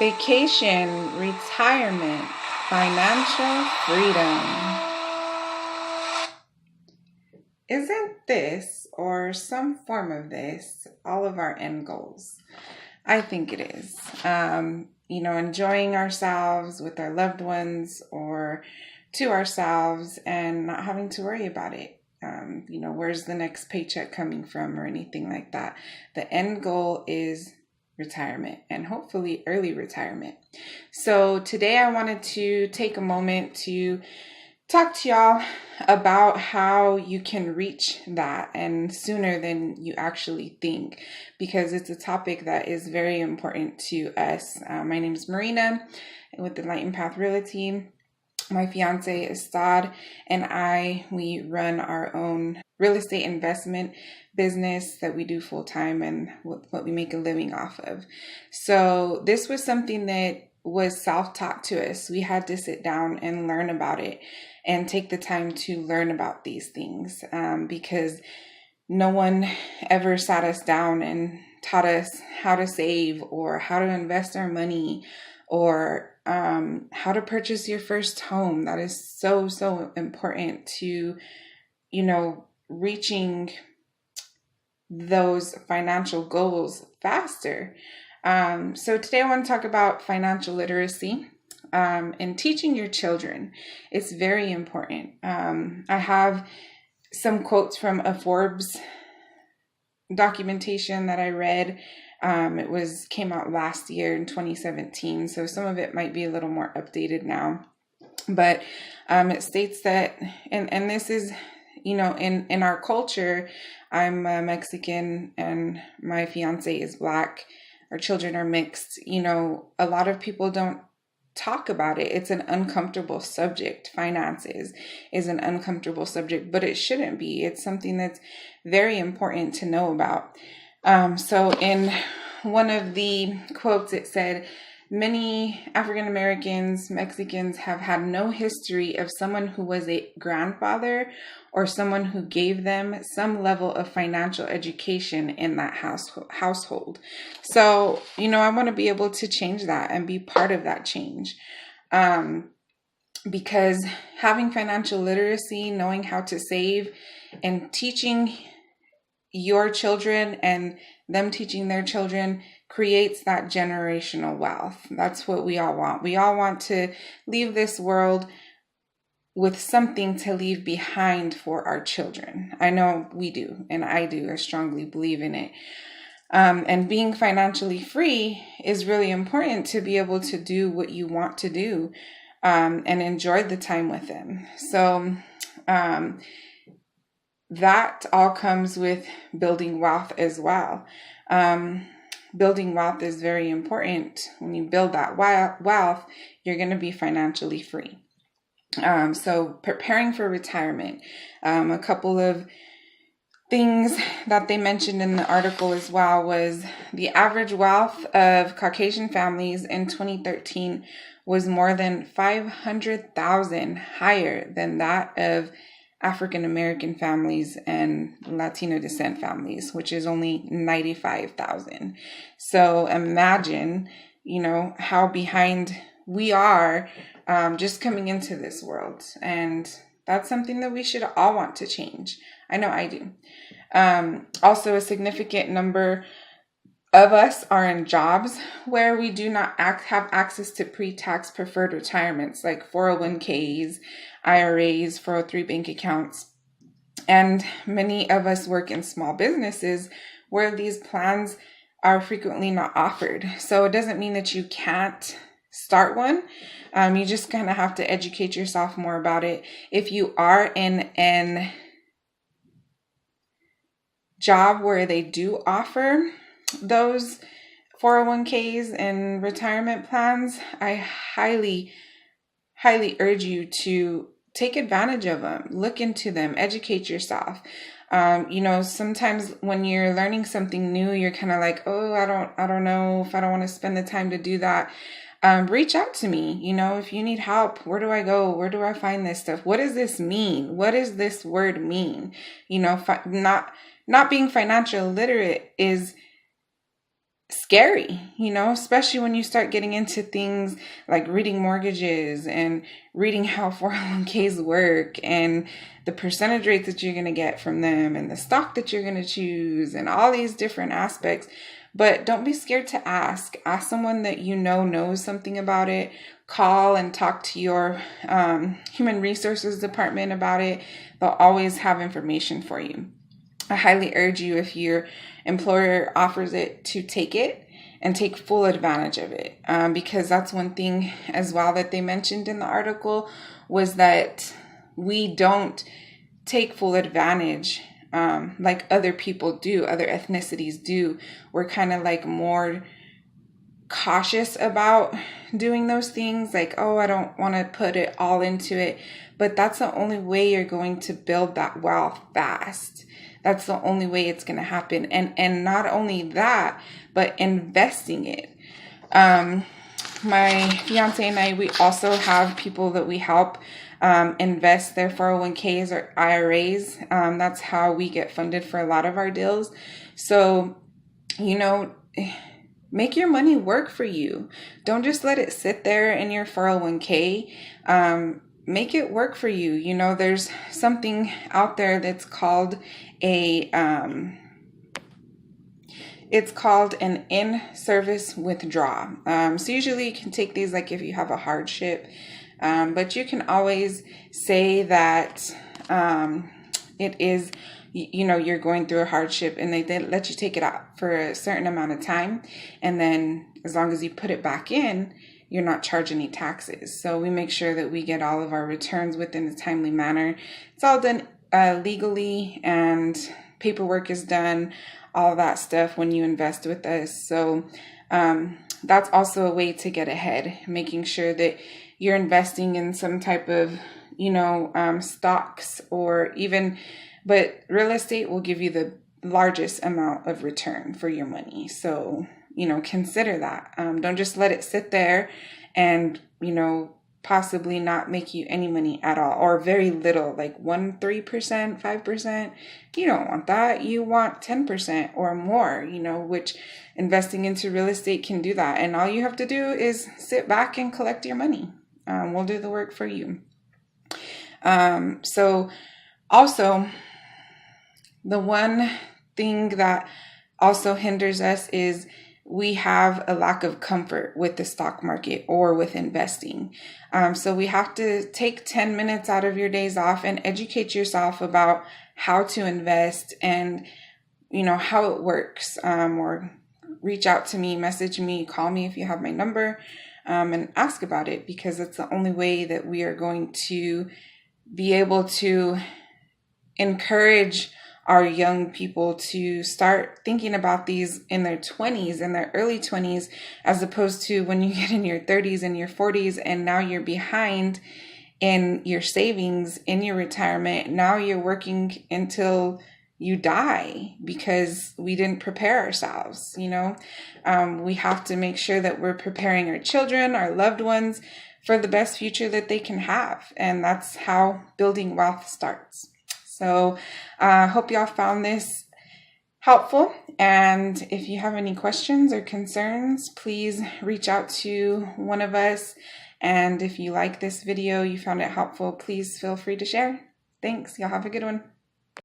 Vacation, retirement, financial freedom. Isn't this, or some form of this, all of our end goals? I think it is. Enjoying ourselves with our loved ones or to ourselves and not having to worry about it. Where's the next paycheck coming from or anything like that. The end goal is retirement and hopefully early retirement. So today I wanted to take a moment to talk to y'all about how you can reach that and sooner than you actually think, because it's a topic that is very important to us. My name is Marina with Enlightened Path Realty. My fiance Isstad and we run our own real estate investment business that we do full time and what we make a living off of. So this was something that was self-taught to us. We had to sit down and learn about it and take the time to learn about these things because no one ever sat us down and taught us how to save or how to invest our money or how to purchase your first home. That is so, so important to, reaching those financial goals faster. So today I want to talk about financial literacy and teaching your children. It's very important. I have some quotes from a Forbes documentation that I read. It came out last year in 2017, so some of it might be a little more updated now. But it states that, and this is, in our culture, I'm Mexican and my fiance is Black. Our children are mixed. A lot of people don't talk about it. It's an uncomfortable subject. Finances is an uncomfortable subject, but it shouldn't be. It's something that's very important to know about. So in one of the quotes, it said, many African Americans, Mexicans have had no history of someone who was a grandfather or someone who gave them some level of financial education in that household. So, I want to be able to change that and be part of that change. Because having financial literacy, knowing how to save, and teaching your children and them teaching their children creates that generational wealth. That's what we all want. We all want to leave this world with something to leave behind for our children. I know we do, and I do. I strongly believe in it. And being financially free is really important to be able to do what you want to do and enjoy the time with them. So that all comes with building wealth as well. Building wealth is very important. When you build that wealth, you're going to be financially free. So preparing for retirement, a couple of things that they mentioned in the article as well was the average wealth of Caucasian families in 2013 was more than 500,000 higher than that of African American families and Latino descent families, which is only 95,000. So imagine, how behind we are just coming into this world. And that's something that we should all want to change. I know I do. Also, a significant number of us are in jobs where we do not have access to pre-tax preferred retirements like 401ks, IRAs, 403 bank accounts. And many of us work in small businesses where these plans are frequently not offered. So it doesn't mean that you can't start one. You just kind of have to educate yourself more about it. If you are in an job where they do offer those 401ks and retirement plans, I highly, highly urge you to take advantage of them, look into them, educate yourself. Sometimes when you're learning something new, you're kind of like, oh, I don't know if I don't want to spend the time to do that. Reach out to me. If you need help, where do I go? Where do I find this stuff? What does this mean? What does this word mean? Not being financial literate is scary, you know, especially when you start getting into things like reading mortgages and reading how 401ks work and the percentage rates that you're going to get from them and the stock that you're going to choose and all these different aspects. But don't be scared to ask. Ask someone that you know knows something about it. Call and talk to your human resources department about it. They'll always have information for you. I highly urge you, if your employer offers it, to take it and take full advantage of it. Because that's one thing as well that they mentioned in the article, was that we don't take full advantage like other people do, other ethnicities do. We're kind of like more cautious about doing those things, like, oh, I don't want to put it all into it. But that's the only way you're going to build that wealth fast. That's the only way it's going to happen. And not only that, but investing it. My fiance and I, we also have people that we help invest their 401ks or IRAs. That's how we get funded for a lot of our deals. So, you know, make your money work for you. Don't just let it sit there in your 401k. Make it work for you. You know, there's something out there that's called an in-service withdrawal. So usually you can take these like if you have a hardship, but you can always say that it is, you know, you're going through a hardship, and they let you take it out for a certain amount of time. And then as long as you put it back in, you're not charged any taxes. So we make sure that we get all of our returns within a timely manner. It's all done legally, and paperwork is done, all that stuff when you invest with us. So that's also a way to get ahead, making sure that you're investing in some type of, you know, stocks or even, but real estate will give you the largest amount of return for your money. So, you know, consider that. Don't just let it sit there and, you know, possibly not make you any money at all, or very little, like 3%, 5%. You don't want that. You want 10% or more, you know, which investing into real estate can do that. And all you have to do is sit back and collect your money. We'll do the work for you. So also, the one thing that also hinders us is we have a lack of comfort with the stock market or with investing. So we have to take 10 minutes out of your days off and educate yourself about how to invest and, you know, how it works. Or reach out to me, message me, call me if you have my number, and ask about it, because it's the only way that we are going to be able to encourage our young people to start thinking about these in their 20s, in their early 20s, as opposed to when you get in your 30s and your 40s and now you're behind in your savings, in your retirement. Now you're working until you die because we didn't prepare ourselves. You know, we have to make sure that we're preparing our children, our loved ones, for the best future that they can have. And that's how building wealth starts. So I hope y'all found this helpful. And if you have any questions or concerns, please reach out to one of us. And if you like this video, you found it helpful, please feel free to share. Thanks. Y'all have a good one.